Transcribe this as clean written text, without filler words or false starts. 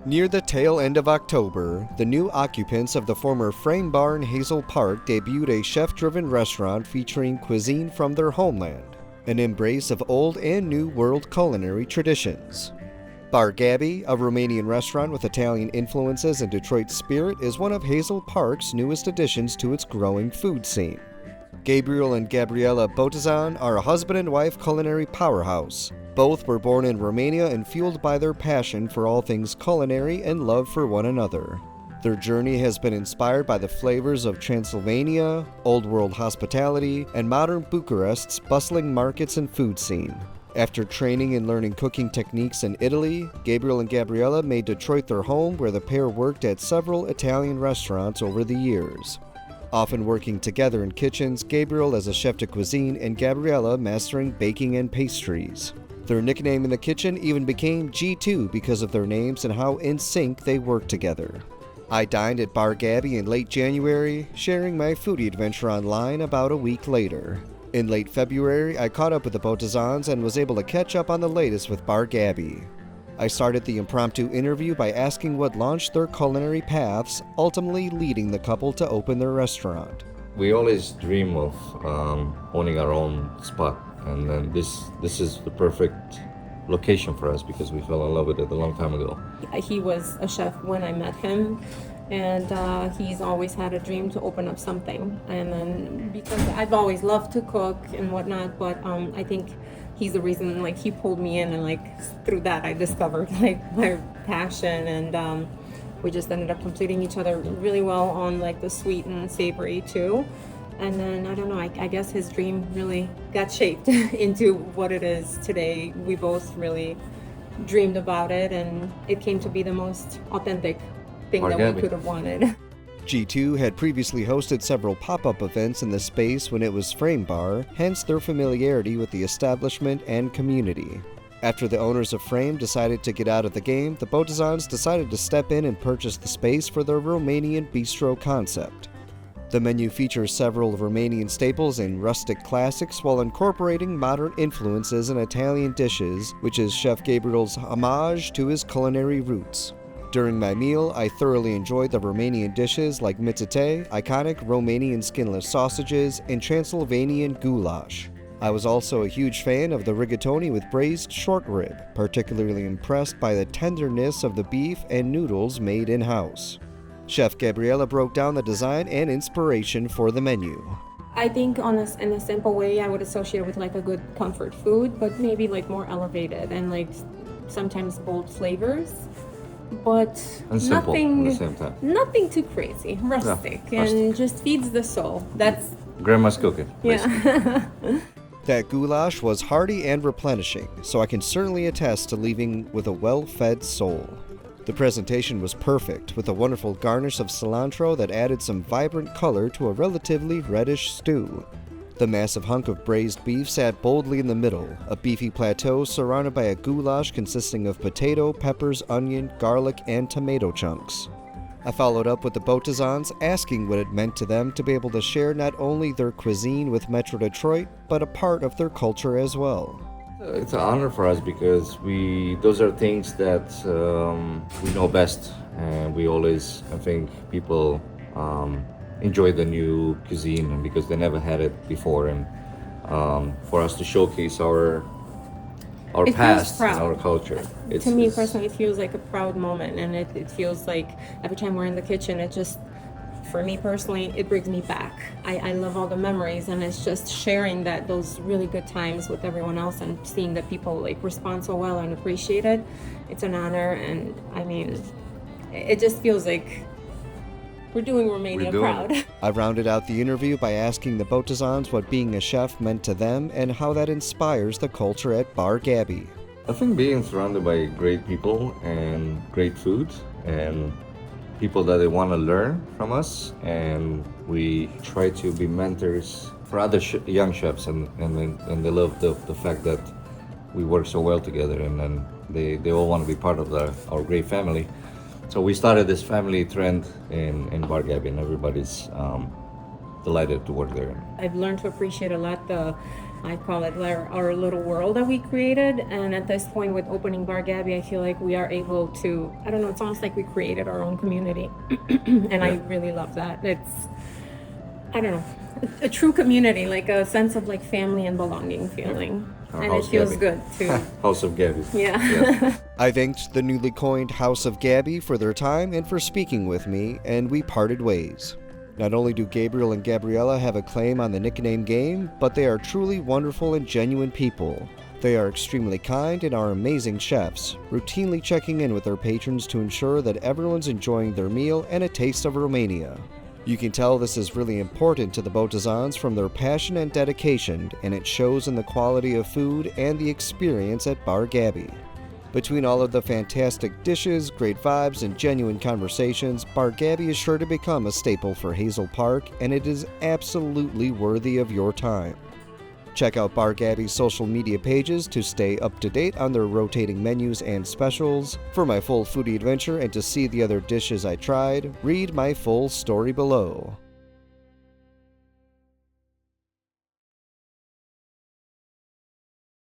Near the tail end of October, the new occupants of the former Frame Bar in Hazel Park debuted a chef-driven restaurant featuring cuisine from their homeland, an embrace of old and new world culinary traditions. Bar Gabi, a Romanian restaurant with Italian influences and Detroit spirit, is one of Hazel Park's newest additions to its growing food scene. Gabriel and Gabriela Botezan are a husband and wife culinary powerhouse. Both were born in Romania and fueled by their passion for all things culinary and love for one another. Their journey has been inspired by the flavors of Transylvania, old world hospitality, and modern Bucharest's bustling markets and food scene. After training and learning cooking techniques in Italy, Gabriel and Gabriela made Detroit their home, where the pair worked at several Italian restaurants over the years. Often working together in kitchens, Gabriel as a chef de cuisine and Gabriela mastering baking and pastries. Their nickname in the kitchen even became G2 because of their names and how in sync they worked together. I dined at Bar Gabi in late January, sharing my foodie adventure online about a week later. In late February, I caught up with the Botezans and was able to catch up on the latest with Bar Gabi. I started the impromptu interview by asking what launched their culinary paths, ultimately leading the couple to open their restaurant. We always dream of owning our own spot, and then this is the perfect location for us because we fell in love with it a long time ago. He was a chef when I met him, and he's always had a dream to open up something. And then because I've always loved to cook and whatnot, but I think he's the reason, like, he pulled me in, and like through that I discovered like my passion, and we just ended up completing each other really well on like the sweet and savory too. And then I don't know, I guess his dream really got shaped into what it is today. We both really dreamed about it, and it came to be the most authentic thing that we could have wanted. G2 had previously hosted several pop-up events in the space when it was Frame Bar, hence their familiarity with the establishment and community. After the owners of Frame decided to get out of the game, the Botezans decided to step in and purchase the space for their Romanian bistro concept. The menu features several Romanian staples and rustic classics while incorporating modern influences in Italian dishes, which is Chef Gabriel's homage to his culinary roots. During my meal, I thoroughly enjoyed the Romanian dishes like mițete, iconic Romanian skinless sausages, and Transylvanian goulash. I was also a huge fan of the rigatoni with braised short rib, particularly impressed by the tenderness of the beef and noodles made in-house. Chef Gabriela broke down the design and inspiration for the menu. I think in a simple way I would associate it with like a good comfort food, but maybe like more elevated and like sometimes bold flavors. But And simple at the same time. Nothing too crazy, rustic, and just feeds the soul. That's Grandma's cooking. yeah. That goulash was hearty and replenishing, so I can certainly attest to leaving with a well-fed soul. The presentation was perfect, with a wonderful garnish of cilantro that added some vibrant color to a relatively reddish stew. The massive hunk of braised beef sat boldly in the middle, a beefy plateau surrounded by a goulash consisting of potato, peppers, onion, garlic, and tomato chunks. I followed up with the Botezans, asking what it meant to them to be able to share not only their cuisine with Metro Detroit, but a part of their culture as well. It's an honor for us because those are things that we know best, and we always, I think, people enjoy the new cuisine, and because they never had it before, and for us to showcase our past and our culture. To me personally, it feels like a proud moment, and it feels like every time we're in the kitchen, it just, for me personally, it brings me back. I love all the memories, and it's just sharing those really good times with everyone else, and seeing that people like respond so well and appreciate it. It's an honor, and I mean, it just feels like we're doing Romania proud. I rounded out the interview by asking the Botezans what being a chef meant to them and how that inspires the culture at Bar Gabi. I think being surrounded by great people and great food and people that they want to learn from us, and we try to be mentors for other young chefs, and they love the fact that we work so well together, and then they all want to be part of our great family. So we started this family trend in Bar Gabi, and everybody's delighted to work there. I've learned to appreciate a lot I call it our little world that we created. And at this point, with opening Bar Gabi, I feel like we are able to, I don't know, it's almost like we created our own community. And I really love that. It's, I don't know, a true community, like a sense of like family and belonging feeling. Our And it House feels Gabi. good too. House of Gabi. Yeah. I thanked the newly coined House of Gabi for their time and for speaking with me, and we parted ways. Not only do Gabriel and Gabriella have a claim on the nickname game, but they are truly wonderful and genuine people. They are extremely kind and are amazing chefs, routinely checking in with their patrons to ensure that everyone's enjoying their meal and a taste of Romania. You can tell this is really important to the Botezans from their passion and dedication, and it shows in the quality of food and the experience at Bar Gabi. Between all of the fantastic dishes, great vibes, and genuine conversations, Bar Gabi is sure to become a staple for Hazel Park, and it is absolutely worthy of your time. Check out Bar Gabi's social media pages to stay up to date on their rotating menus and specials. For my full foodie adventure and to see the other dishes I tried, read my full story below.